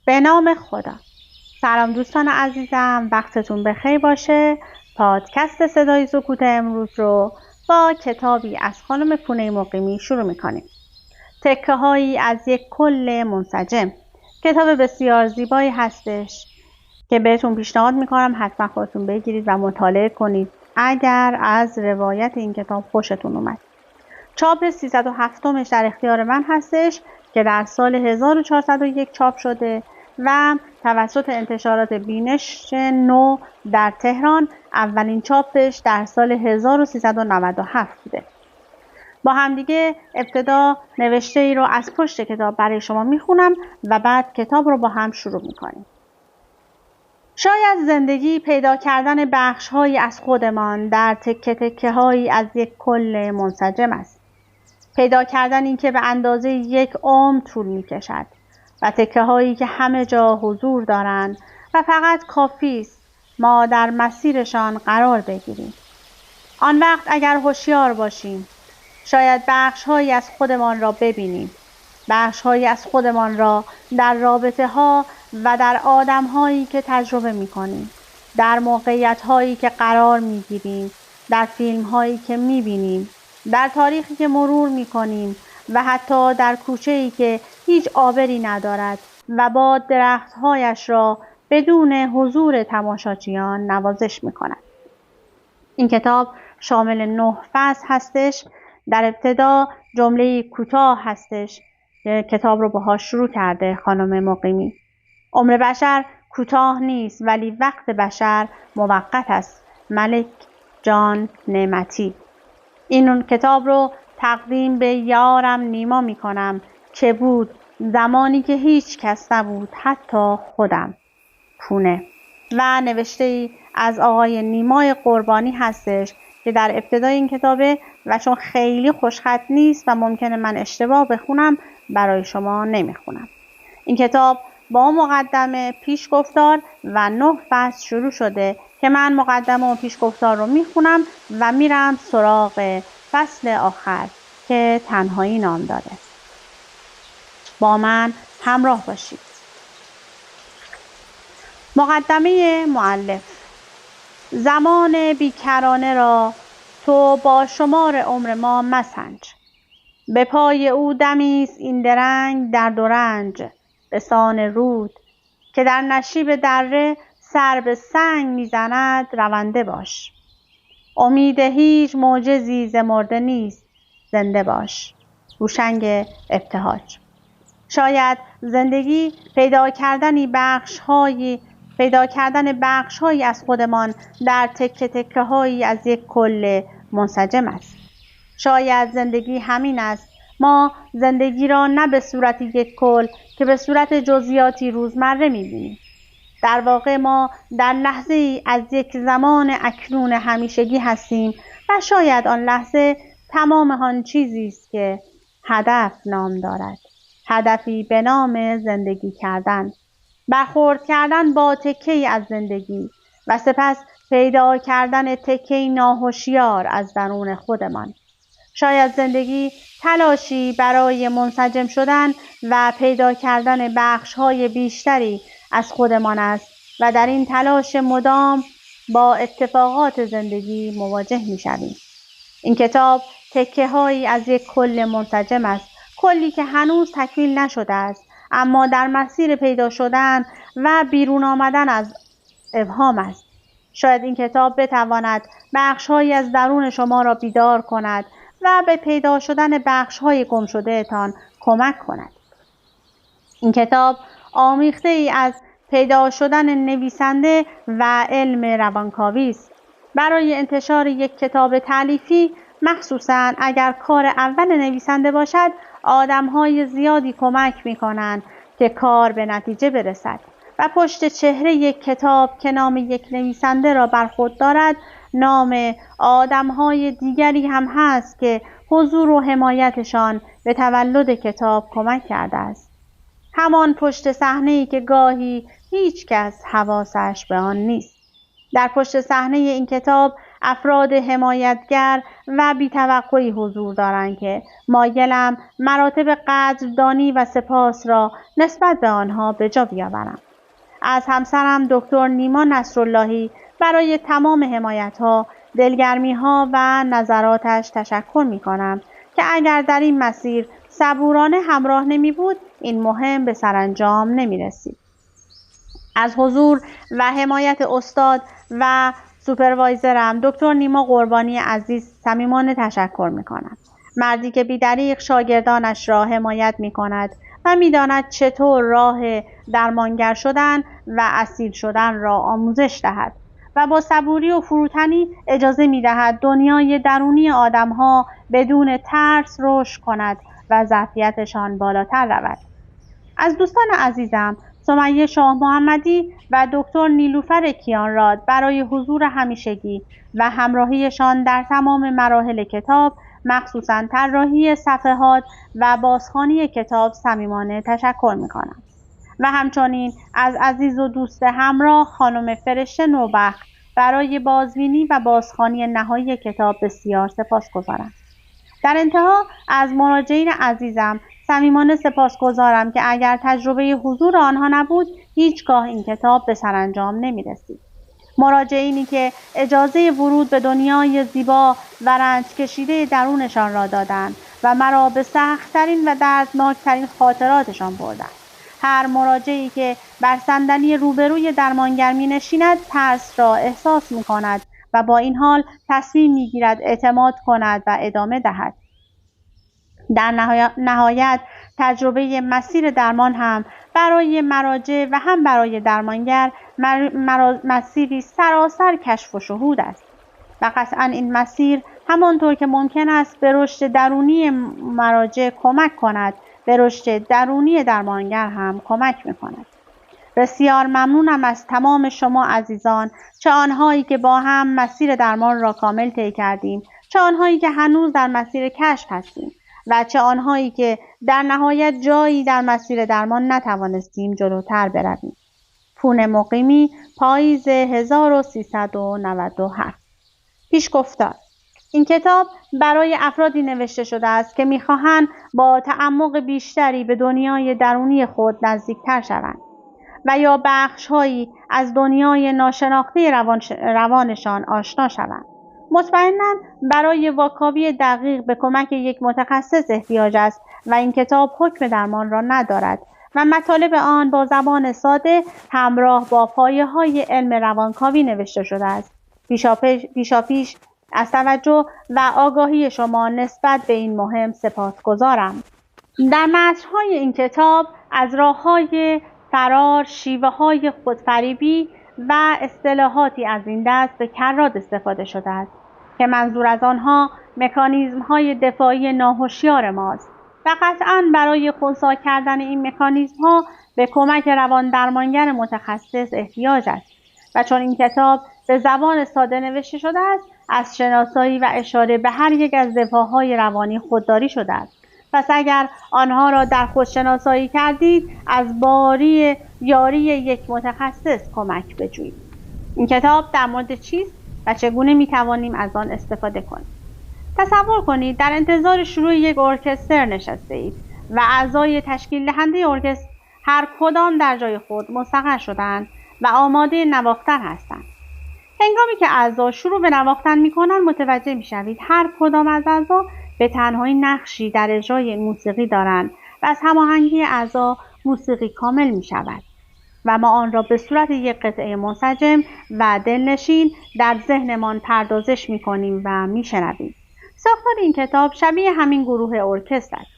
به نام خدا. سلام دوستان عزیزم، وقتتون بخیر باشه. پادکست صدای سکوت امروز رو با کتابی از خانم پونه مقیمی شروع میکنیم. تکه هایی از یک کل منسجم. کتاب بسیار زیبایی هستش که بهتون پیشنهاد میکنم حتما خودتون بگیرید و مطالعه کنید اگر از روایت این کتاب خوشتون اومد. چاپ 307مش در اختیار من هستش که در سال 1401 چاپ شده و توسط انتشارات بینش نو در تهران اولین چاپش در سال 1397 بوده. با همدیگه ابتدا نوشته ای رو از پشت کتاب برای شما میخونم و بعد کتاب رو با هم شروع میکنیم. شاید زندگی پیدا کردن بخش‌هایی از خودمان در تکه تکه هایی از یک کل منسجم است. پیدا کردن این که به اندازه یک عمر طول می کشد و تکه هایی که همه جا حضور دارند و فقط کافی است ما در مسیرشان قرار بگیریم. آن وقت اگر هوشیار باشیم شاید بخش هایی از خودمان را ببینیم، بخش هایی از خودمان را در رابطه ها و در آدم هایی که تجربه می کنیم، در موقعیت هایی که قرار می گیریم، در فیلم هایی که می بینیم، در تاریخی که مرور می کنیم و حتی در کوچه‌ای که هیچ آبری ندارد و با درختهایش را بدون حضور تماشاچیان نوازش می کند. این کتاب شامل 9 فصل هستش. در ابتدا جمله کوتاه هستش که کتاب رو باهاش شروع کرده خانم مقیمی. عمر بشر کوتاه نیست ولی وقت بشر موقت است. ملک جان نعمتی. این کتاب رو تقدیم به یارم نیما می کنم که بود زمانی که هیچ کس نبود حتی خودم. پونه. و نوشته ای از آقای نیمای قربانی هستش که در ابتدای این کتابه و چون خیلی خوشخط نیست و ممکنه من اشتباه بخونم برای شما نمیخونم. این کتاب با مقدمه پیشگفتار و 9 فصل شروع شده که من مقدمه و پیشگفتار رو میخونم و میرم سراغ فصل آخر که تنهایی نام داره. با من همراه باشید. مقدمه مؤلف. زمان بیکرانه را تو با شمار عمر ما مسنج. به پای او دمیست این درنگ درد و رنج بسان رود که در نشیب دره سر به سنگ میزند رونده باش. امید هیچ معجزی ز مرده نیست زنده باش. هوشنگ ابتهاج. شاید زندگی پیدا کردن بخش‌هایی از خودمان در تکه تکه هایی از یک کل منسجم است. شاید زندگی همین است. ما زندگی را نه به صورت یک کل که به صورت جزئیاتی روزمره می‌بینیم. در واقع ما در لحظه ای از یک زمان اکنون همیشگی هستیم و شاید آن لحظه تمام آن چیزی است که هدف نام دارد. هدفی به نام زندگی کردن، برخورد کردن با تکه‌ای از زندگی و سپس پیدا کردن تکه‌ای ناهوشیار از درون خودمان. شاید زندگی تلاشی برای منسجم شدن و پیدا کردن بخش‌های بیشتری از خودمان است و در این تلاش مدام با اتفاقات زندگی مواجه می‌شویم. این کتاب تکه‌هایی از یک کل منسجم است، کلی که هنوز تکمیل نشده است اما در مسیر پیدا شدن و بیرون آمدن از ابهام است. شاید این کتاب بتواند بخش‌هایی از درون شما را بیدار کند و به پیدا شدن بخش‌های گم شده تان کمک کند. این کتاب آمیخته ای از پیدا شدن نویسنده و علم روانکاوی است. برای انتشار یک کتاب تالیفی مخصوصاً اگر کار اول نویسنده باشد آدم‌های زیادی کمک می‌کنند که کار به نتیجه برسد و پشت چهره یک کتاب که نام یک نویسنده را بر خود دارد نام آدم‌های دیگری هم هست که حضور و حمایتشان به تولد کتاب کمک کرده است. همان پشت صحنه‌ای که گاهی هیچ کس حواسش به آن نیست. در پشت صحنه این کتاب افراد حمایتگر و بی‌توقعی حضور دارند که مایلم مراتب قدردانی و سپاس را نسبت به آنها به جا بیاورم. از همسرم دکتر نیما نصراللهی برای تمام حمایت‌ها، دلگرمی‌ها و نظراتش تشکر می‌کنم که اگر در این مسیر صبورانه همراه نمی‌بود این مهم به سرانجام نمی‌رسید. از حضور و حمایت استاد و سوپروایزرم دکتر نیما قربانی عزیز صمیمانه تشکر می‌کنم. مردی که بی‌دریغ شاگردانش را حمایت می‌کند و می‌داند چطور راه درمانگر شدن و اصیل شدن را آموزش دهد و با صبوری و فروتنی اجازه می‌دهد دنیای درونی آدم‌ها بدون ترس رشد کند و ظرفیتشان بالاتر رود. از دوستان عزیزم سمیه شاه محمدی و دکتر نیلوفر کیانراد برای حضور همیشگی و همراهیشان در تمام مراحل کتاب، مخصوصاً طراحی صفحات و بازخوانی کتاب صمیمانه تشکر می‌کنم. و همچنین از عزیز و دوست همراه خانم فرشته نوبخت برای بازبینی و بازخوانی نهایی کتاب بسیار سپاسگزارم. در انتها از مراجعین عزیزم صمیمانه سپاسگزارم که اگر تجربه حضور آنها نبود هیچگاه این کتاب به سرانجام نمی‌رسید. مراجعینی که اجازه ورود به دنیای زیبا و رنج کشیده درونشان را دادند و مرا به سخت‌ترین و دردناکترین خاطراتشان بردند. هر مراجعی که بر صندلی روبروی درمانگر می‌نشیند ترس را احساس می‌کند و با این حال تصمیم می‌گیرد اعتماد کند و ادامه دهد. در نهایت تجربه مسیر درمان هم برای مراجع و هم برای درمانگر مسیری سراسر کشف و شهود است و قطعا این مسیر همانطور که ممکن است به رشد درونی مراجع کمک کند به رشد درونی درمانگر هم کمک می‌کند. بسیار ممنونم از تمام شما عزیزان، چه آنهایی که با هم مسیر درمان را کامل طی کردیم، چه آنهایی که هنوز در مسیر کشف هستیم و چه آنهایی که در نهایت جایی در مسیر درمان نتوانستیم جلوتر برویم. پونه مقیمی، پاییز 1397. پیشگفتار: این کتاب برای افرادی نوشته شده است که می‌خواهند با تعمق بیشتری به دنیای درونی خود نزدیکتر شوند و یا بخش‌هایی از دنیای ناشناخته روانشان آشنا شوند. مطمئناً برای واکاوی دقیق به کمک یک متخصص احتیاج است و این کتاب حکم درمان را ندارد و مطالب آن با زبان ساده همراه با پایه‌های علم روانکاوی نوشته شده است. پیشاپیش از توجه و آگاهی شما نسبت به این مهم سپاسگزارم. در متن‌های این کتاب از راه‌های فرار، شیوه‌های خودفریبی و اصطلاحاتی از این دست به کرات استفاده شده است که منظور از آنها مکانیزم‌های دفاعی ناهوشیار ماست و قطعاً برای خنثی کردن این مکانیزم‌ها به کمک روان درمانگر متخصص احتیاج است و چون این کتاب به زبان ساده نوشته شده است از شناسایی و اشاره به هر یک از دفاع‌های روانی خودداری شده است. پس اگر آنها را در خود شناسایی کردید از یاری یک متخصص کمک بجویید. این کتاب در مورد چیست و چگونه میتوانیم از آن استفاده کنیم؟ تصور کنید در انتظار شروع یک ارکستر نشسته اید و اعضای تشکیل دهنده ارکستر هر کدام در جای خود مستقر شدند و آماده نواختن هستند. هنگامی که اعضا شروع به نواختن می‌کنند متوجه می‌شوید هر کدام از اعضا به تنهایی نقشی در اجرای موسیقی دارند و از هماهنگی اعضا موسیقی کامل می‌شود و ما آن را به صورت یک قطعه منسجم و دلنشین در ذهنمان پردازش می‌کنیم و می‌شنویم. ساختار این کتاب شبیه همین گروه ارکستر است.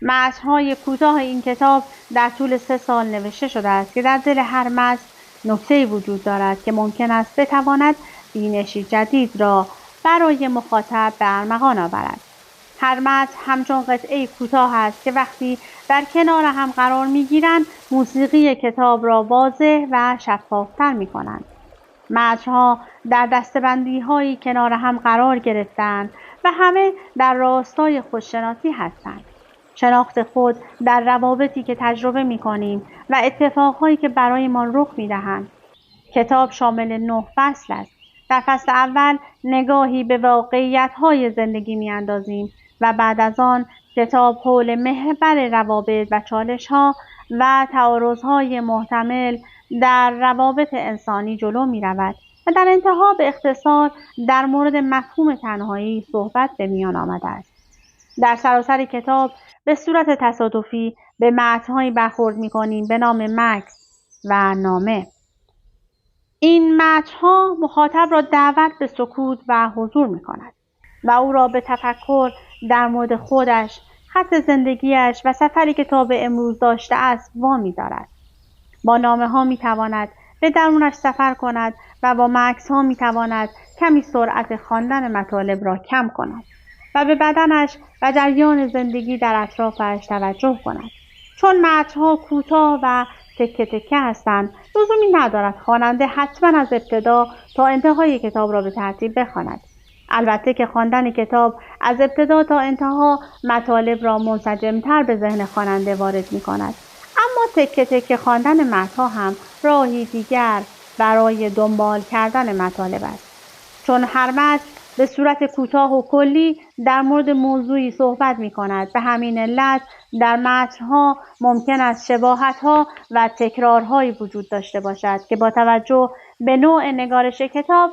متن‌های کوتاه این کتاب در طول 3 سال نوشته شده است که در دل هر متن نکته‌ای وجود دارد که ممکن است بتواند بینشی جدید را برای مخاطب به ارمغان آورد. هر متن همچون قطعه کوتاه است که وقتی در کنار هم قرار می‌گیرند موسیقی کتاب را واضح و شفاف‌تر می‌کنند. متن‌ها در دسته‌بندی‌هایی کنار هم قرار گرفته‌اند و همه در راستای خودشناسی هستند. شناخت خود در روابطی که تجربه می‌کنیم و اتفاقهایی که برایمان رخ می‌دهند. کتاب شامل 9 فصل است در فصل اول نگاهی به واقعیت‌های زندگی می‌اندازیم و بعد از آن کتاب حول محور روابط و چالش‌ها و تعارض‌های محتمل در روابط انسانی جلو می‌رود و در انتها به اختصار در مورد مفهوم تنهایی صحبت به میان آمده است. در سراسر کتاب به صورت تصادفی به متن‌هایی برخورد می‌کنیم به نام مکث و نامه. این متن‌ها مخاطب را دعوت به سکوت و حضور می‌کند و او را به تفکر در مورد خودش، خط زندگیش و سفری که تا به امروز داشته است وامی‌دارد. با نامه‌ها می‌تواند به درونش سفر کند و با مکث‌ها می‌تواند کمی سرعت خواندن مطالب را کم کند و به بدنش و جریان زندگی در اطرافش توجه کند. چون متن‌ها کوتاه و تکه تکه هستند، لزومی ندارد خواننده حتما از ابتدا تا انتهای کتاب را به ترتیب بخواند. البته که خواندن کتاب از ابتدا تا انتها مطالب را منسجم‌تر به ذهن خواننده وارد می‌کند، اما تکه تکه خواندن متن‌ها هم راهی دیگر برای دنبال کردن مطالب است. چون هر متن به صورت کوتاه و کلی در مورد موضوعی صحبت می‌کند، به همین علت در متن‌ها ممکن است شباهت‌ها و تکرارهایی وجود داشته باشد که با توجه به نوع نگارش کتاب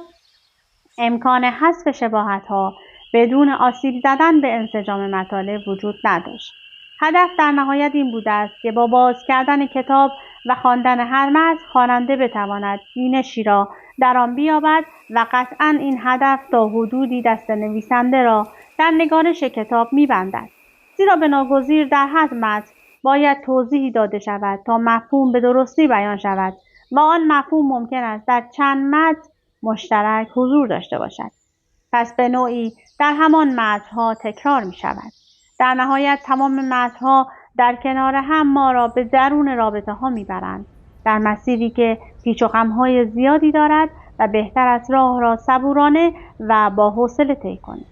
امکان حذف شباهت‌ها بدون آسیب زدن به انسجام مطالب وجود نداشت. هدف در نهایت این بوده است که با باز کردن کتاب و خواندن هر متن خواننده بتواند بینشی را در آن بیابد و قطعاً این هدف تا حدودی دست نویسنده را در نگارش کتاب می‌بندد، زیرا بناگزیر در هر متن باید توضیحی داده شود تا مفهوم به درستی بیان شود و آن مفهوم ممکن است در چند متن مشترک حضور داشته باشد. پس به نوعی در همان متن‌ها تکرار می‌شود. در نهایت تمام متن‌ها در کنار هم ما را به درون رابطه‌ها می‌برند، در مسیری که پیچ و خم‌های زیادی دارد و بهتر است راه را صبورانه و با حوصله طی کنیم.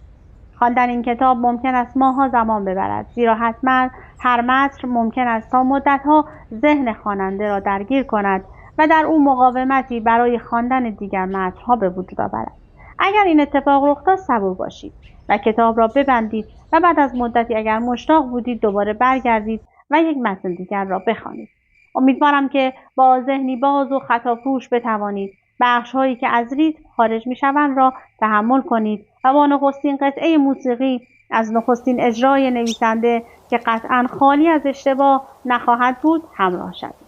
خواندن این کتاب ممکن است ماه‌ها زمان ببرد، زیرا حتما هر متن ممکن است تا مدت‌ها ذهن خواننده را درگیر کند و در او مقاومتی برای خواندن دیگر متن‌ها به وجود آورد. اگر این اتفاق رخ داد صبور باشید و کتاب را ببندید و بعد از مدتی اگر مشتاق بودید دوباره برگردید و یک متن دیگر را بخوانید. امیدوارم که با ذهنی باز و خطاپوش بتوانید بخش‌هایی که از ریتم خارج می‌شوند را تحمل کنید و با نخستین قطعه موسیقی از نخستین اجرای نویسنده که قطعاً خالی از اشتباه نخواهد بود همراه شوید.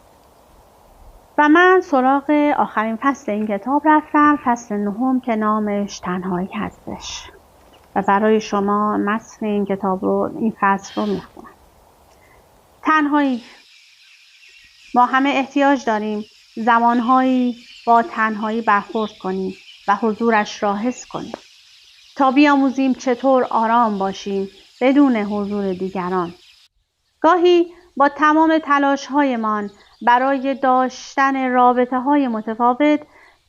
و من سراغ آخرین فصل این کتاب رفتم، فصل 9 که نامش تنهایی هستش و برای شما متن این کتاب رو، این فصل رو میخونم. تنهایی. ما همه احتیاج داریم زمانهایی با تنهایی برخورد کنیم و حضورش را حس کنیم تا بیاموزیم چطور آرام باشیم بدون حضور دیگران. گاهی با تمام تلاش‌هایمان برای داشتن رابطه‌های متفاوت،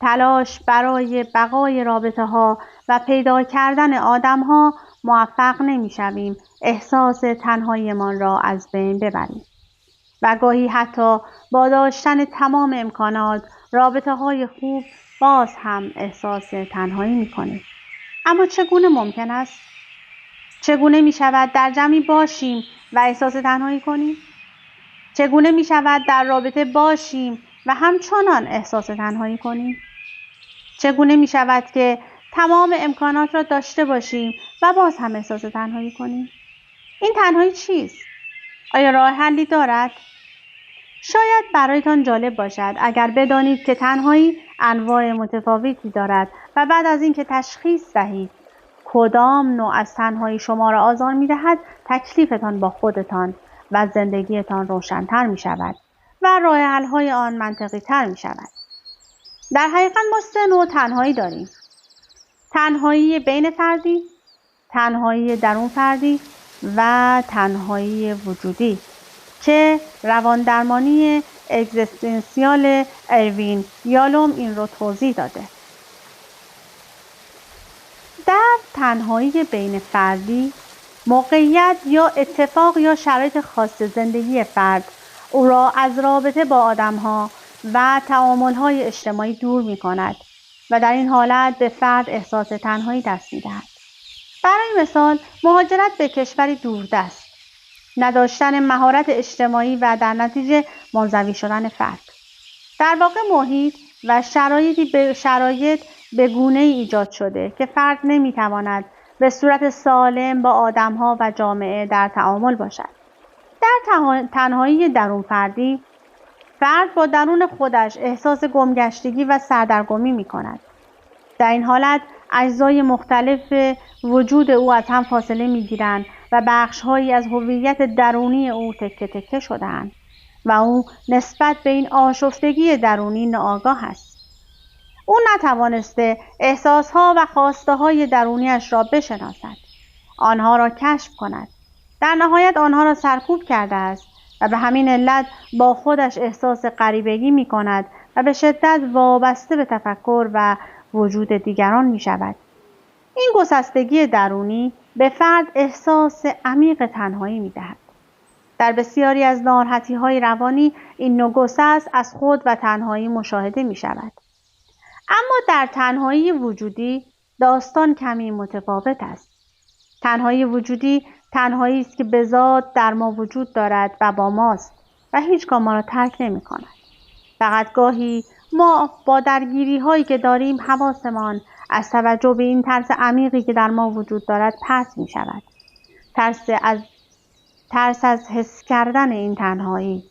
تلاش برای بقای رابطه‌ها و پیدا کردن آدم‌ها موفق نمی‌شویم احساس تنهاییمان را از بین ببریم. و گاهی حتی با داشتن تمام امکانات، رابطه‌های خوب، باز هم احساس تنهایی می‌کنیم. اما چگونه ممکن است؟ چگونه می‌شود در جمعی باشیم و احساس تنهایی کنیم؟ چگونه می‌شود در رابطه باشیم و همچنان احساس تنهایی کنیم؟ چگونه می‌شود که تمام امکانات را داشته باشیم و باز هم احساس تنهایی کنیم؟ این تنهایی چیست؟ آیا راه حلی دارد؟ شاید برایتان جالب باشد اگر بدانید که تنهایی انواع متفاوتی دارد و بعد از اینکه تشخیص دهید کدام نوع از تنهایی شما را آزار می‌دهد، تکلیفتان با خودتان و زندگیتان روشن‌تر می‌شود و راه حل‌های آن منطقی‌تر می‌شود. در حقیقت ما 3 نوع تنهایی داریم: تنهایی بین فردی، تنهایی درون فردی و تنهایی وجودی که رواندرمانی اگزیستانسیال اروین یالوم این رو توضیح داده. در تنهایی بین فردی، موقعیت یا اتفاق یا شرایط خاص زندگی فرد او را از رابطه با آدم‌ها و تعامل‌های اجتماعی دور می‌کند و در این حالت به فرد احساس تنهایی دست می‌دهد. برای مثال مهاجرت به کشوری دوردست، نداشتن مهارت اجتماعی و در نتیجه منزوی شدن فرد. در واقع محیط و شرایط به گونه‌ای ایجاد شده که فرد نمی‌تواند به صورت سالم با آدم‌ها و جامعه در تعامل باشد. در تنهایی درون فردی، فرد با درون خودش احساس گمگشتگی و سردرگمی می‌کند. در این حالت اجزای مختلف وجود او از هم فاصله می‌گیرند و بخش‌هایی از هویت درونی او تکه تکه شده‌اند و او نسبت به این آشفتگی درونی ناآگاه است. او نتوانسته احساسها و خواسته‌های درونیش را بشناسد، آنها را کشف کند. در نهایت آنها را سرکوب کرده است و به همین علت با خودش احساس غریبگی می‌کند و به شدت وابسته به تفکر و وجود دیگران می‌شود. این گسستگی درونی به فرد احساس عمیق تنهایی می‌دهد. در بسیاری از ناراحتی‌های روانی این نوع گسست از خود و تنهایی مشاهده می‌شود. اما در تنهایی وجودی داستان کمی متفاوت است. تنهایی وجودی تنهایی است که به ذات در ما وجود دارد و با ماست و هیچگاه ما را ترک نمی‌کند. فقط گاهی ما با درگیری‌هایی که داریم حواسمان از توجه به این ترس عمیقی که در ما وجود دارد پرت می‌شود. ترس از حس کردن این تنهایی.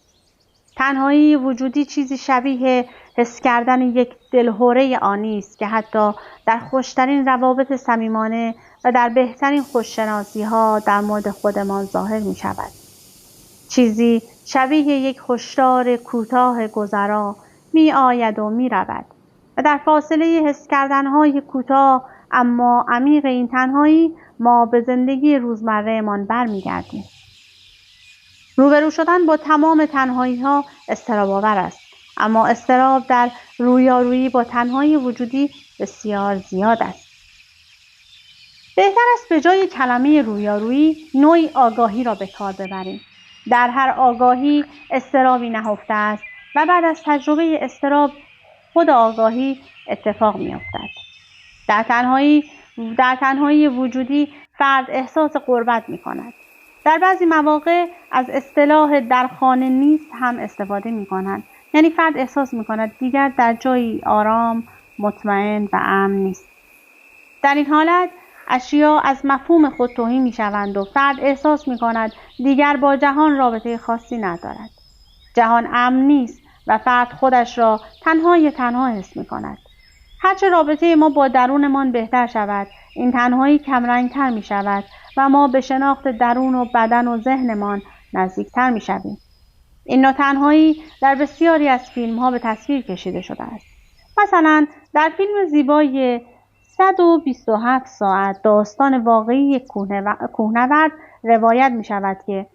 تنهایی وجودی چیزی شبیه حس کردن یک دلهره آنی است که حتی در خوشترین روابط صمیمانه و در بهترین خودشناسی‌ها در مورد خودمان ظاهر می‌شود. چیزی شبیه یک هشدار کوتاه گذرا می‌آید و می‌رود و در فاصله حس کردن‌های کوتاه اما عمیق این تنهایی ما به زندگی روزمره‌مان برمیگردیم. روبرو شدن با تمام تنهایی‌ها اضطراب‌آور است، اما اضطراب در رویارویی با تنهایی وجودی بسیار زیاد است. بهتر است به جای کلمه رویارویی نوعی آگاهی را به کار ببریم. در هر آگاهی اضطرابی نهفته است و بعد از تجربه اضطراب خود آگاهی اتفاق می‌افتد. در تنهایی وجودی فرد احساس غربت می‌کند. در بعضی مواقع از اصطلاح در خانه نیست هم استفاده می‌کنند. یعنی فرد احساس می‌کند دیگر در جایی آرام، مطمئن و امن نیست. در این حالت اشیا از مفهوم خود تهی می‌شوند و فرد احساس می‌کند دیگر با جهان رابطه خاصی ندارد. جهان امن نیست و فرد خودش را تنها حس می‌کند. هرچه رابطه ما با درونمان بهتر شود، این تنهایی کمرنگ‌تر می‌شود و ما به شناخت درون و بدن و ذهنمان نزدیکتر می‌شویم. این نوع تنهایی در بسیاری از فیلم‌ها به تصویر کشیده شده است. مثلا در فیلم زیبای 127 ساعت داستان واقعی کوهنورد روایت می‌شود که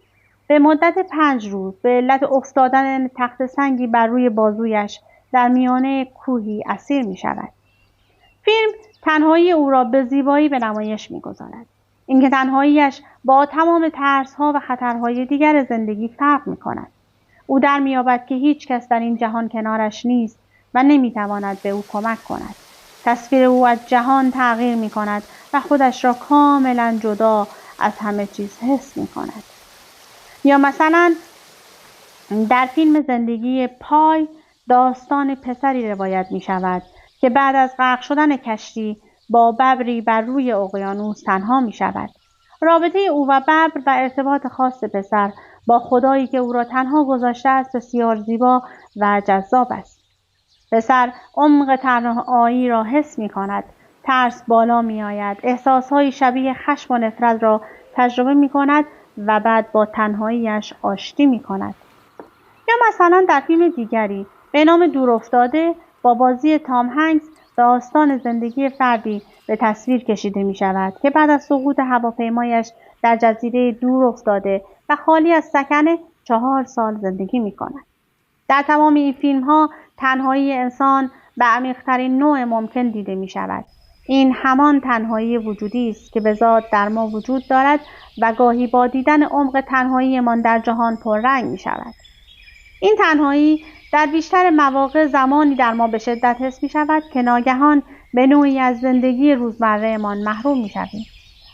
به مدت 5 روز به علت افتادن تخت سنگی بر روی بازویش در میانه کوهی اسیر می‌شود. فیلم تنهایی او را به زیبایی به نمایش می‌گذارد. اینکه تنهاییش با تمام ترس‌ها و خطرهای دیگر زندگی فرق می‌کند. او در می‌یابد که هیچ کس در این جهان کنارش نیست و نمی‌تواند به او کمک کند. تصویر او از جهان تغییر می‌کند و خودش را کاملاً جدا از همه چیز حس می‌کند. یا مثلا در فیلم زندگی پای داستان پسری روایت می‌شود که بعد از غرق شدن کشتی با ببری بر روی اقیانوس تنها می‌شود. رابطه او و ببر و ارتباط خاص پسر با خدایی که او را تنها گذاشته است بسیار زیبا و جذاب است. پسر عمق تنهایی را حس می‌کند، ترس بالا می‌آید، احساس‌های شبیه خشم و نفرت را تجربه می‌کند و بعد با تنهاییش آشتی می‌کند. یا مثلا در فیلم دیگری به نام دورافتاده با بازی تام هنگس داستان زندگی فردی به تصویر کشیده می‌شود که بعد از سقوط هواپیمایش در جزیره دور افتاده و خالی از سکنه 4 سال زندگی می‌کند. در تمام این فیلم‌ها تنهایی انسان به عمیق‌ترین نوع ممکن دیده می‌شود. این همان تنهایی وجودی است که به ذات در ما وجود دارد و گاهی با دیدن عمق تنهاییمان در جهان پررنگ می‌شود. این تنهایی در بیشتر مواقع زمانی در ما به شدت حس می شود که ناگهان به نوعی از زندگی روزمره‌مان محروم می شویم.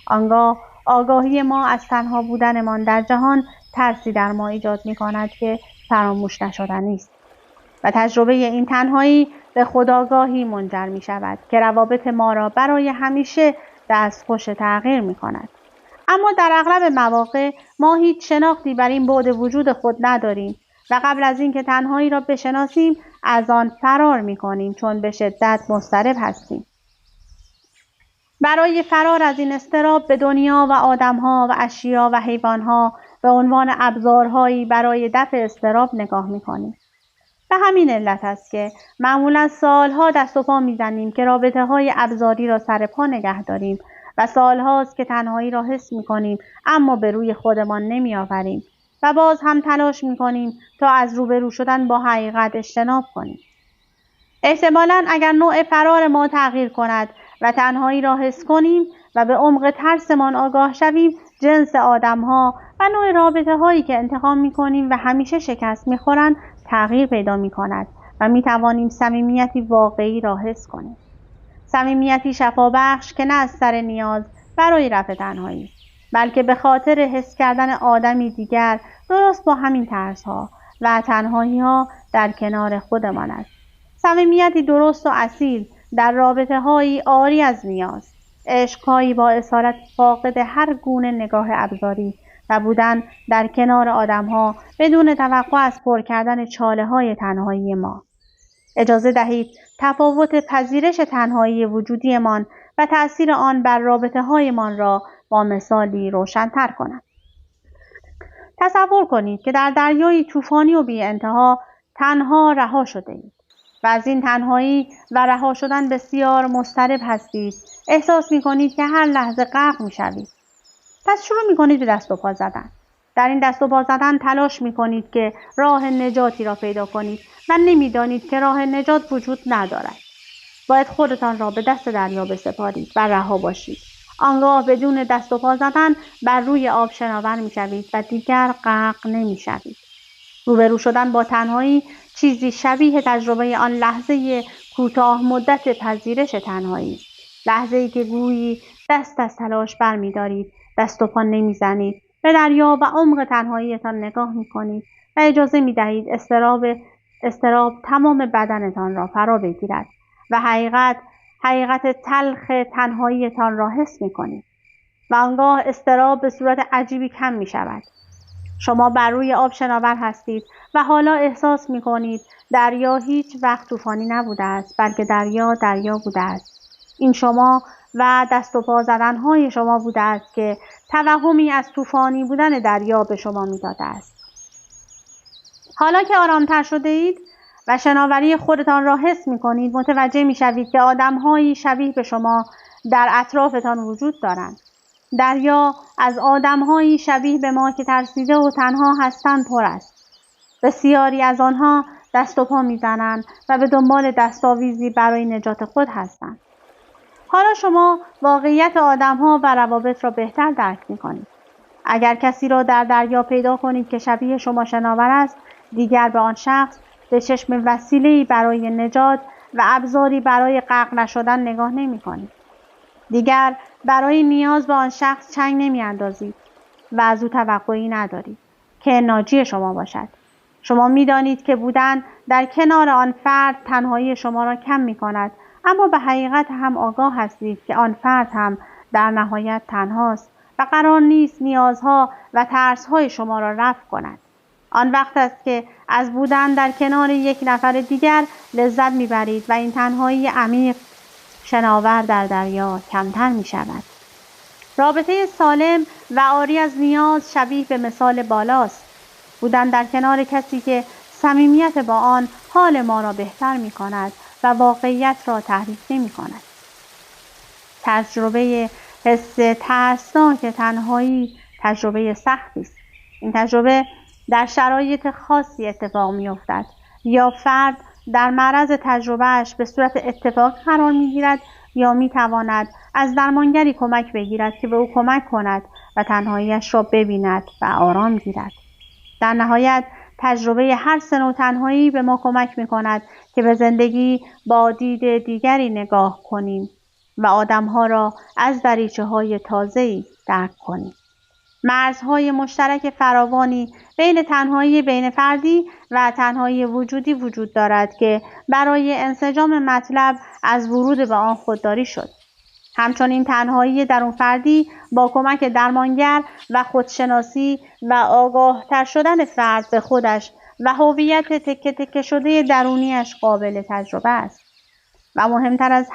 آنگاه آگاهی ما از تنها بودنمان در جهان ترسی در ما ایجاد می کند که فراموش نشدنی است و تجربه این تنهایی به خودآگاهی منجر می شود که روابط ما را برای همیشه دستخوش تغییر می کند. اما در اغلب مواقع ما هیچ شناختی بر این بعد وجود خود نداریم و قبل از اینکه تنهایی را بشناسیم از آن فرار می کنیم چون به شدت مضطرب هستیم. برای فرار از این اضطراب به دنیا و آدم‌ها و اشیا و حیوان‌ها به عنوان ابزارهایی برای دفع اضطراب نگاه می‌کنیم. به همین علت است که معمولاً سالها دست و پا می‌زنیم که رابطه‌های ابزاری را سر پا نگه داریم و سالهاست که تنهایی را حس می‌کنیم اما به روی خودمان نمی‌آوریم و باز هم تلاش می‌کنیم تا از روبرو شدن با حقیقت اجتناب کنیم. احتمالاً اگر نوع فرار ما تغییر کند و تنهایی را حس کنیم و به عمق ترسمان آگاه شویم، جنس آدم‌ها و نوع رابطه‌هایی که انتخاب می‌کنیم و همیشه شکست می‌خورند تغییر پیدا می‌کند و می‌توانیم صمیمیتی واقعی را حس کنیم. صمیمیتی شفابخش که نه از سر نیاز برای رفع تنهایی، بلکه به خاطر حس کردن آدمی دیگر درست با همین ترس‌ها و تنهایی‌ها در کنار خودمان است. صمیمیتی درست و اصیل در رابطه‌هایی عاری از نیاز، عشق‌هایی با اصالت فاقد هر گونه نگاه ابزاری و بودن در کنار آدم‌ها بدون توقع از پر کردن چاله‌های تنهایی ما. اجازه دهید تفاوت پذیرش تنهایی وجودیمان و تأثیر آن بر رابطه‌هایمان را با مثالی روشن‌تر کنم. تصور کنید که در دریای طوفانی و بی انتها تنها رها شده اید و از این تنهایی و رها شدن بسیار مضطرب هستید. احساس می کنید که هر لحظه غرق می شوید. پس شروع می کنید به دست و پا زدن. در این دست و پا زدن تلاش می کنید که راه نجاتی را پیدا کنید و نمی دانید که راه نجات وجود ندارد. باید خودتان را به دست دریا بسپارید و رها باشید. آنگاه بدون دست و پا زدن بر روی آب شناور می شوید و دیگر غرق نمی شوید. روبرو شدن با تنهایی چیزی شبیه تجربه آن لحظه کوتاه مدت پذیرش تنهایی، لحظه‌ای که گویی دست از تلاش برمی‌دارید، دست و پا نمی‌زنید، به دریا و عمق تنهاییتان نگاه می‌کنید و اجازه می‌دهید اضطراب تمام بدنتان را فرا بگیرد و حقیقت تلخ تنهاییتان را حس می‌کنید و آنگاه اضطراب به صورت عجیبی کم می‌شود. شما بر روی آب شناور هستید و حالا احساس می کنید دریا هیچ وقت طوفانی نبوده است، بلکه دریا بوده است. این شما و دست و پا زدنهای شما بوده است که توهمی از طوفانی بودن دریا به شما می داده است. حالا که آرامتر شده اید و شناوری خودتان را حس می کنید، متوجه می شوید که آدمهایی شبیه به شما در اطرافتان وجود دارند. دریا از آدم‌هایی شبیه به ما که ترسیده و تنها هستند پر است. بسیاری از آنها دست و پا می‌زنند و به دنبال دستاویزی برای نجات خود هستند. حالا شما واقعیت آدم‌ها و روابط را بهتر درک می‌کنید. اگر کسی را در دریا پیدا کنید که شبیه شما شناور است، دیگر به آن شخص به چشم وسیله‌ای برای نجات و ابزاری برای غرق نشدن نگاه نمی‌کنید. دیگر برای نیاز به آن شخص چنگ نمی‌اندازید و از او توقعی ندارید که ناجی شما باشد. شما می‌دانید که بودن در کنار آن فرد تنهایی شما را کم می‌کند، اما به حقیقت هم آگاه هستید که آن فرد هم در نهایت تنهاست و قرار نیست نیازها و ترس‌های شما را رفع کند. آن وقت است که از بودن در کنار یک نفر دیگر لذت می‌برید و این تنهایی عمیق شناور در دریا کمتر می شود. رابطه سالم و عاری از نیاز شبیه به مثال بالاست. بودن در کنار کسی که صمیمیت با آن حال ما را بهتر می کند و واقعیت را تحریف نمی کند. تجربه حس ترسناک تنهایی تجربه سختی است. این تجربه در شرایط خاصی اتفاق می افتد یا فرد در معرض تجربهش به صورت اتفاق قرار می گیرد یا می تواند از درمانگری کمک بگیرد که به او کمک کند و تنهاییش را ببیند و آرام گیرد. در نهایت تجربه هر سه نوع تنهایی به ما کمک می‌کند که به زندگی با دید دیگری نگاه کنیم و آدم‌ها را از دریچه‌های تازه‌ای درک کنیم. مرزهای مشترک فراوانی بین تنهایی بین فردی و تنهایی وجودی وجود دارد که برای انسجام مطلب از ورود به آن خودداری شد. همچنین تنهایی درون فردی با کمک درمانگر و خودشناسی و آگاه‌تر شدن فرد به خودش و هویت تکه تکه شده درونیش قابل تجربه است. و مهمتر از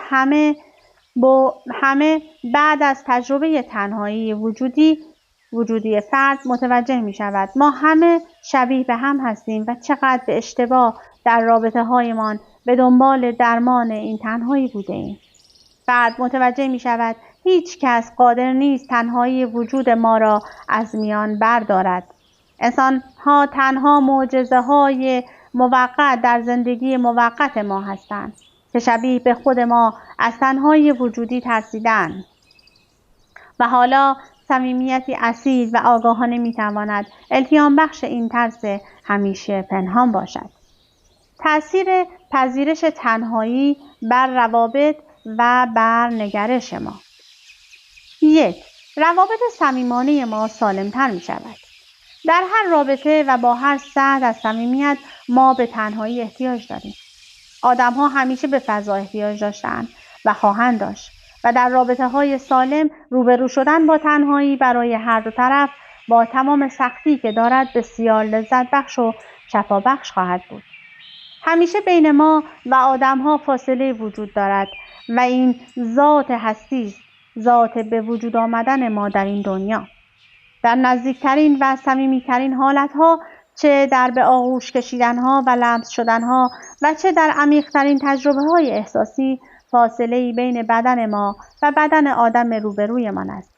همه بعد از تجربه تنهایی وجودی فرد متوجه می شود ما همه شبیه به هم هستیم و چقدر به اشتباه در رابطه هایمان به دنبال درمان این تنهایی بوده ایم. فرد متوجه می شود هیچ کس قادر نیست تنهایی وجود ما را از میان بردارد. انسان ها تنها معجزه های موقت در زندگی موقت ما هستند که شبیه به خود ما از تنهایی وجودی ترسیدند و حالا صمیمیتی اصیل و آگاهانه میتواند الهام بخش این ترس همیشه پنهان باشد. تأثیر پذیرش تنهایی بر روابط و بر نگرش ما. 1. روابط صمیمانه ما سالمتر می شود. در هر رابطه و با هر سطح از صمیمیت ما به تنهایی احتیاج داریم. آدم‌ها همیشه به فضا احتیاج داشتند و خواهند داشت و در رابطه‌های سالم روبرو شدن با تنهایی برای هر دو طرف با تمام سختی که دارد بسیار لذت بخش و شفا بخش خواهد بود. همیشه بین ما و آدم‌ها فاصله وجود دارد و این ذات هستی است، ذات به وجود آمدن ما در این دنیا. در نزدیکترین و صمیمیترین حالتها، چه در به آغوش کشیدنها و لمس شدنها و چه در عمیق‌ترین تجربه‌های احساسی، فاصله‌ای بین بدن ما و بدن آدم روبرویمان است.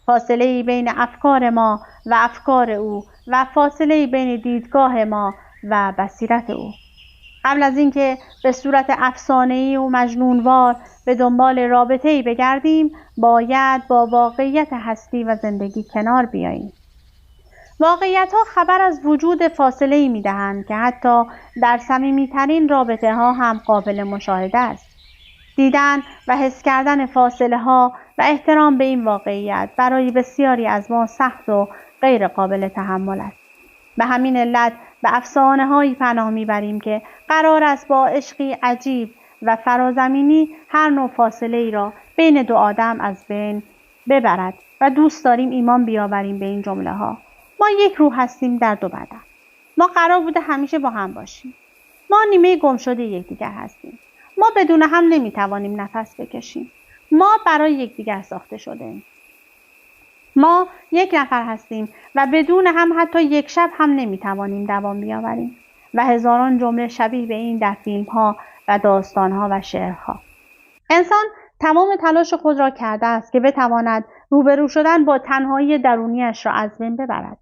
فاصله‌ای بین افکار ما و افکار او و فاصله‌ای بین دیدگاه ما و بصیرت او. قبل از اینکه به صورت افسانه‌ای و مجنونوار به دنبال رابطه‌ای بگردیم، باید با واقعیت هستی و زندگی کنار بیاییم. واقعیت‌ها خبر از وجود فاصله‌ای می‌دهند که حتی در صمیمیترین رابطه‌ها هم قابل مشاهده است. دیدن و حس کردن فاصله‌ها و احترام به این واقعیت برای بسیاری از ما سخت و غیر قابل تحمل است. به همین علت به افسانه‌هایی پناه می‌بریم که قرار است با عشقی عجیب و فرازمینی هر نوع فاصله‌ای را بین دو آدم از بین ببرد و دوست داریم ایمان بیاوریم به این جمله‌ها: ما یک روح هستیم در دو بدن. ما قرار بوده همیشه با هم باشیم. ما نیمه گم شده یکدیگر هستیم. ما بدون هم نمیتوانیم نفس بکشیم. ما برای یکدیگر ساخته شده‌ایم. ما یک نفر هستیم و بدون هم حتی یک شب هم نمیتوانیم دوام بیاوریم. و هزاران جمله شبیه به این در فیلم‌ها و داستان‌ها و شعرها. انسان تمام تلاش خود را کرده است که بتواند روبرو شدن با تنهایی درونیش را از بین ببرد.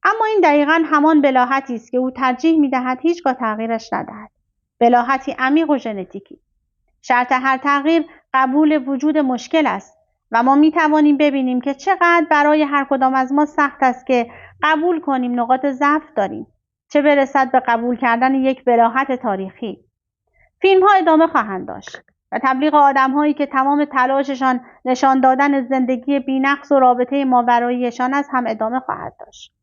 اما این دقیقاً همان بلاهتی است که او ترجیح می‌دهد هیچگاه تغییرش ندهد. بلاهتی عمیق و ژنتیکی. شرط هر تغییر قبول وجود مشکل است و ما می‌توانیم ببینیم که چقدر برای هر کدام از ما سخت است که قبول کنیم نقاط ضعف داریم، چه برسد به قبول کردن یک بلاهت تاریخی. فیلم‌ها ادامه خواهند داشت و تبلیغ آدم‌هایی که تمام تلاششان نشان دادن زندگی بی‌نقص و رابطه ماوراییشان است هم ادامه خواهد داشت.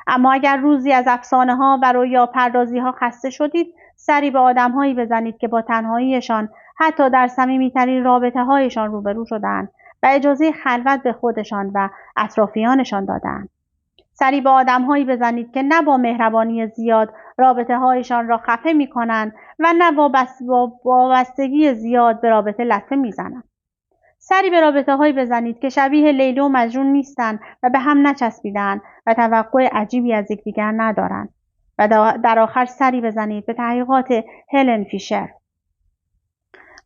اما اگر روزی از افسانه‌ها و رویاپردازی‌ها خسته شدید، سری به آدم‌هایی بزنید که با تنهاییشان حتی در صمیمیترین رابطه‌هایشان روبرو شدند و اجازه خلوت به خودشان و اطرافیانشان دادند. سری به آدم‌هایی بزنید که نه با مهربانی زیاد رابطه‌هایشان را خفه می‌کنند و نه با وابستگی زیاد به رابطه لطمه می‌زنند. سری به رابطه‌هایی بزنید که شبیه لیلی و مجنون نیستند و به هم نچسبیدند و توقع عجیبی از یکدیگر ندارند. و در آخر سری بزنید به تحقیقات هلن فیشر.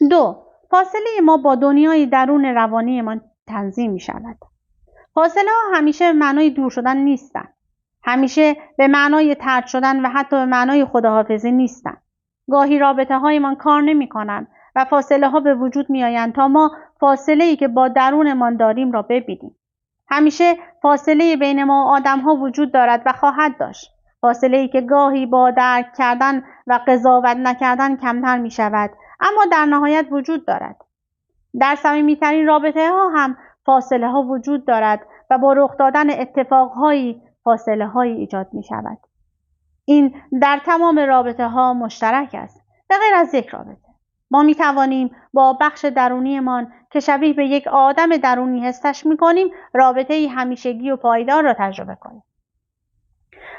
2. فاصله ما با دنیای درون روانیمان تنظیم می‌شود. فاصله ها همیشه به معنای دور شدن نیستند. همیشه به معنای طرد شدن و حتی به معنای خداحافظی نیستند. گاهی رابطه هایمان کار نمی کنند و فاصله ها به وجود می آیند تا ما فاصله ای که با درونمان داریم را ببینیم. همیشه فاصله بین ما و آدم ها وجود دارد و خواهد داشت. فاصله‌ای که گاهی با درک کردن و قضاوت نکردن کمتر می شود، اما در نهایت وجود دارد. در صمیمی‌ترین رابطه‌ها هم فاصله‌ها وجود دارد و با رخ دادن اتفاق‌هایی فاصله‌هایی ایجاد می شود. این در تمام رابطه‌ها مشترک است، به غیر از یک رابطه. ما می توانیم با بخش درونیمان که شبیه به یک آدم درونی حسش می کنیم رابطه‌ای همیشگی و پایدار را تجربه کنیم.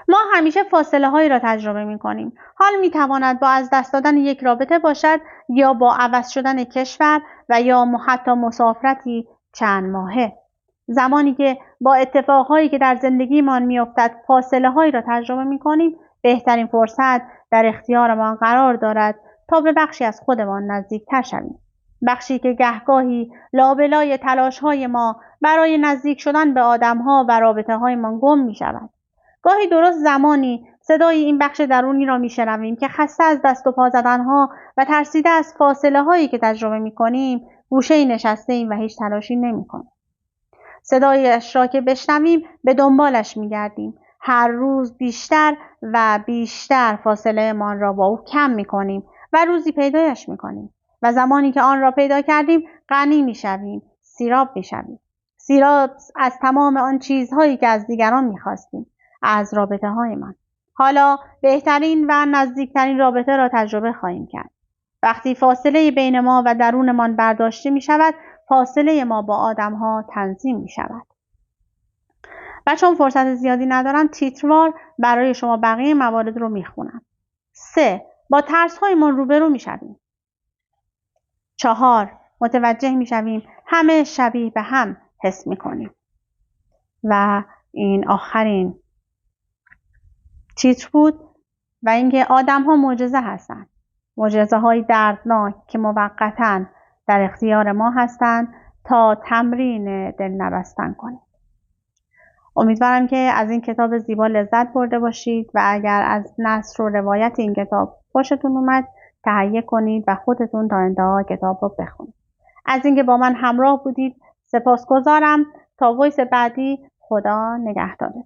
ما همیشه فاصله هایی را تجربه می کنیم. حال می تواند با از دست دادن یک رابطه باشد یا با عوض شدن کشور و یا حتی مسافرتی چند ماهه. زمانی که با اتفاقهایی که در زندگیمان می افتد فاصله هایی را تجربه می کنیم، بهترین فرصت در اختیارمان قرار دارد تا به بخشی از خودمان نزدیکتر شویم. بخشی که گهگاهی لابلای تلاش‌های ما برای نزدیک شدن به آدم‌ها و رابطه‌هایمان گم می‌شود. گاهی درست زمانی صدای این بخش درونی را می‌شنویم که خسته از دست و پا زدن‌ها و ترسیده از فاصله‌هایی که تجربه می‌کنیم، گوشه‌ای نشسته‌ایم و هیچ تلاشی نمی‌کنیم. صدایش را که بشنویم به دنبالش می‌گردیم. هر روز بیشتر و بیشتر فاصله‌مان را با او کم می‌کنیم و روزی پیدایش می‌کنیم. و زمانی که آن را پیدا کردیم غنی می‌شویم، سیراب می‌شویم. سیراب از تمام آن چیزهایی که از دیگران می‌خواستیم، از رابطه‌هایمان. حالا بهترین و نزدیکترین رابطه را تجربه خواهیم کرد. وقتی فاصله بین ما و درونمان برداشته می‌شود، فاصله ما با آدم‌ها تنظیم می‌شود. و چون فرصت زیادی ندارم تیتروار برای شما بقیه موارد رو میخونم. 3. با ترس‌هایمان روبرو میشویم. 4. متوجه میشویم همه شبیه به هم حس میکنیم. و این آخرین تیتر بود و اینکه آدم‌ها معجزه هستند. معجزه‌های دردناک که موقتاً در اختیار ما هستند تا تمرین دل نبستن کنیم. امیدوارم که از این کتاب زیبا لذت برده باشید و اگر از نثر و روایت این کتاب خوشتون اومد تهیه کنید و خودتون تا انتها کتاب رو بخونید. از اینکه با من همراه بودید سپاسگزارم. تا وایس بعدی، خدا نگهدارتون.